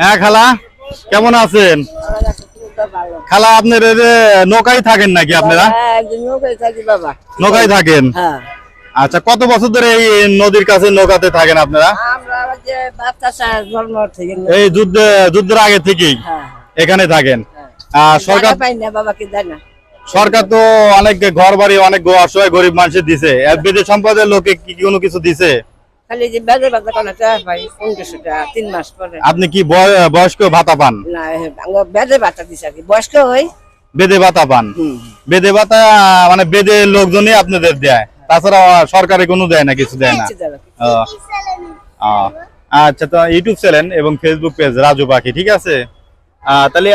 হ্যাঁ খালা, কেমন আছেন? খালা আপনার নৌকায় থাকেন নাকি আপনারা? নৌকায় থাকেন। আচ্ছা, কত বছর ধরে এই নদীর কাছে নৌকাতে থাকেন আপনারা? এই যুদ্ধের আগে থেকেই এখানে থাকেন। সরকার সরকার তো অনেক ঘর বাড়ি অনেক অসহায় গরিব মানুষের দিছে, বেদে সম্পদের লোকে কি কোনো কিছু দিছে? আপনি কি বয়স্ক ভাতা পান? বেদে ভাতা পান। বেদে ভাতা মানে বেদে লোকজনই আপনাদের দেয়, তাছাড়া সরকারে কোনো দেয় না, কিছু দেয় না। আচ্ছা, তো ইউটিউব চ্যানেল এবং ফেসবুক পেজ রাজু পাখি, ঠিক আছে। তাহলে